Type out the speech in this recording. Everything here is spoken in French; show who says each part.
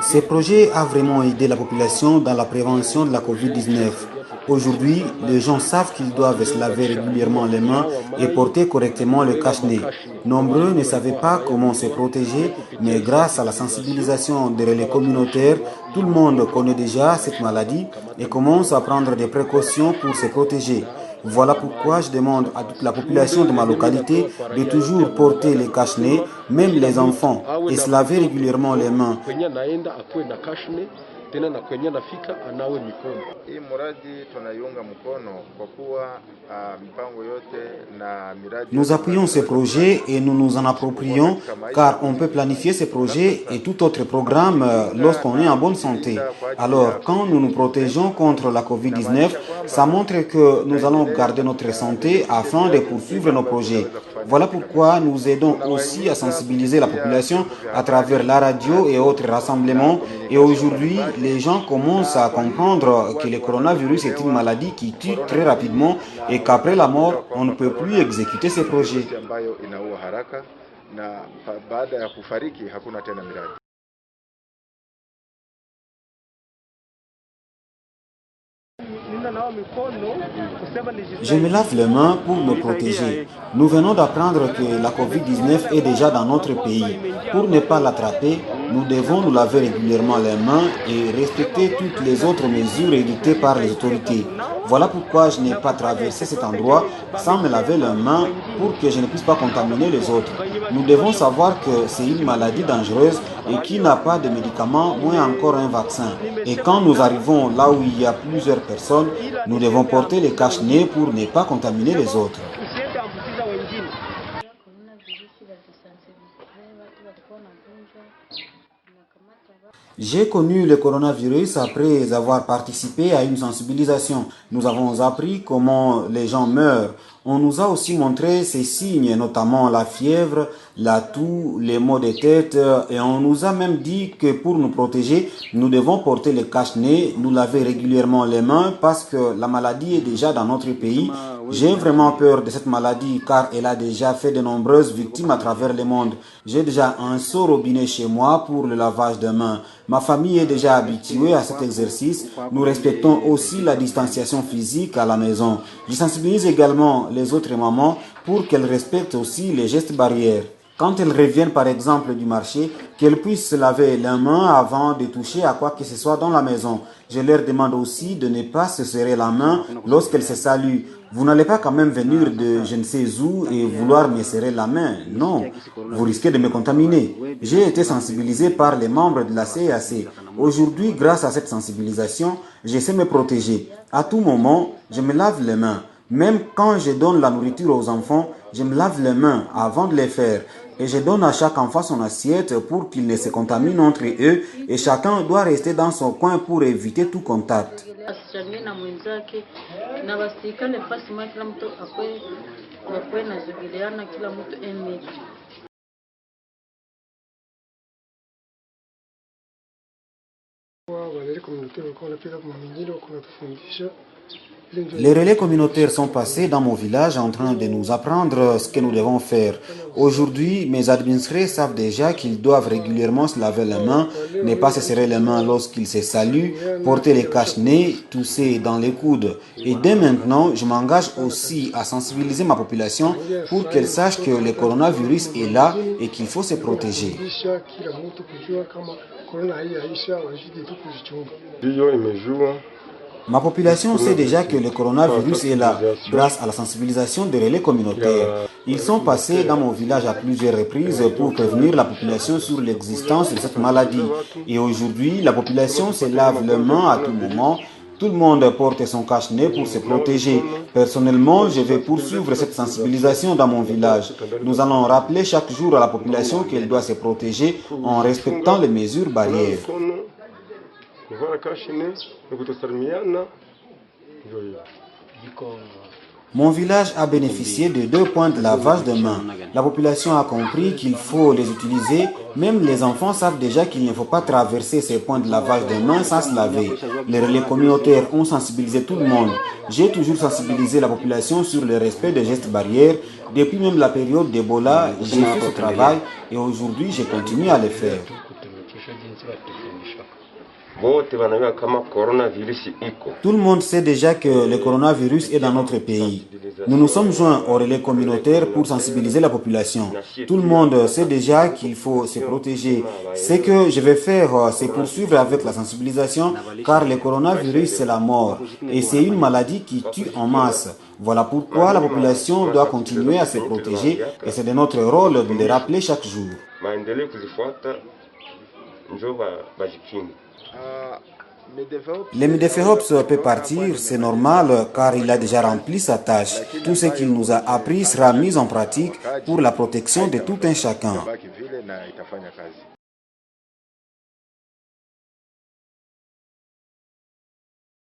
Speaker 1: Ce projet a vraiment aidé la population dans la prévention de la COVID-19. Aujourd'hui, les gens savent qu'ils doivent se laver régulièrement les mains et porter correctement le cache-nez. Nombreux ne savaient pas comment se protéger, mais grâce à la sensibilisation des relais communautaires, tout le monde connaît déjà cette maladie et commence à prendre des précautions pour se protéger. Voilà pourquoi je demande à toute la population de ma localité de toujours porter les cache-nez, même les enfants, et se laver régulièrement les mains. Nous appuyons ce projet et nous nous en approprions car on peut planifier ce projet et tout autre programme lorsqu'on est en bonne santé. Alors, quand nous nous protégeons contre la COVID-19, ça montre que nous allons garder notre santé afin de poursuivre nos projets. Voilà pourquoi nous aidons aussi à sensibiliser la population à travers la radio et autres rassemblements. Et aujourd'hui, les gens commencent à comprendre que le coronavirus est une maladie qui tue très rapidement et qu'après la mort, on ne peut plus exécuter ces projets. Je me lave les mains pour me protéger. Nous venons d'apprendre que la COVID-19 est déjà dans notre pays. Pour ne pas l'attraper, nous devons nous laver régulièrement les mains et respecter toutes les autres mesures édictées par les autorités. Voilà pourquoi je n'ai pas traversé cet endroit sans me laver les mains pour que je ne puisse pas contaminer les autres. Nous devons savoir que c'est une maladie dangereuse et qu'il n'a pas de médicaments, moins encore un vaccin. Et quand nous arrivons là où il y a plusieurs personnes, nous devons porter les cache-nez pour ne pas contaminer les autres. J'ai connu le coronavirus après avoir participé à une sensibilisation. Nous avons appris comment les gens meurent. On nous a aussi montré ces signes, notamment la fièvre, la toux, les maux de tête, et on nous a même dit que pour nous protéger, nous devons porter les cache-nez, nous laver régulièrement les mains parce que la maladie est déjà dans notre pays. J'ai vraiment peur de cette maladie car elle a déjà fait de nombreuses victimes à travers le monde. J'ai déjà un seau robinet chez moi pour le lavage de mains. Ma famille est déjà habituée à cet exercice. Nous respectons aussi la distanciation physique à la maison. Je sensibilise également les autres mamans pour qu'elles respectent aussi les gestes barrières. Quand elles reviennent par exemple du marché, qu'elles puissent se laver les mains avant de toucher à quoi que ce soit dans la maison. Je leur demande aussi de ne pas se serrer la main lorsqu'elles se saluent. Vous n'allez pas quand même venir de je ne sais où et vouloir me serrer la main. Non, vous risquez de me contaminer. J'ai été sensibilisé par les membres de la CAC. Aujourd'hui, grâce à cette sensibilisation, je sais me protéger. À tout moment, je me lave les mains. Même quand je donne la nourriture aux enfants, je me lave les mains avant de les faire. Et je donne à chaque enfant son assiette pour qu'ils ne se contaminent entre eux et chacun doit rester dans son coin pour éviter tout contact. Les relais communautaires sont passés dans mon village en train de nous apprendre ce que nous devons faire. Aujourd'hui, mes administrés savent déjà qu'ils doivent régulièrement se laver les mains, ne pas se serrer les mains lorsqu'ils se saluent, porter les cache-nez, tousser dans les coudes. Et dès maintenant, je m'engage aussi à sensibiliser ma population pour qu'elle sache que le coronavirus est là et qu'il faut se protéger. Ma population sait déjà que le coronavirus est là, grâce à la sensibilisation des relais communautaires. Ils sont passés dans mon village à plusieurs reprises pour prévenir la population sur l'existence de cette maladie. Et aujourd'hui, la population se lave les mains à tout moment. Tout le monde porte son cache-nez pour se protéger. Personnellement, je vais poursuivre cette sensibilisation dans mon village. Nous allons rappeler chaque jour à la population qu'elle doit se protéger en respectant les mesures barrières.
Speaker 2: Kuvaa kashine ni kutosalimiana, ndio hiyo.
Speaker 1: Mon village a bénéficié de 2 points de lavage de mains. La population a compris qu'il faut les utiliser. Même les enfants savent déjà qu'il ne faut pas traverser ces points de lavage de mains sans se laver. Les relais communautaires ont sensibilisé tout le monde. J'ai toujours sensibilisé la population sur le respect des gestes barrières. Depuis même la période d'Ebola, j'ai fait ce travail et aujourd'hui, je continue à le faire. Tout le monde sait déjà que le coronavirus est dans notre pays. Nous nous sommes joints au relais communautaire pour sensibiliser la population. Tout le monde sait déjà qu'il faut se protéger. Ce que je vais faire, c'est poursuivre avec la sensibilisation, car le coronavirus, c'est la mort. Et c'est une maladie qui tue en masse. Voilà pourquoi la population doit continuer à se protéger et c'est de notre rôle de le rappeler chaque jour. Le Medefehops peut partir, c'est normal car il a déjà rempli sa tâche. Tout ce qu'il nous a appris sera mis en pratique pour la protection de tout un chacun.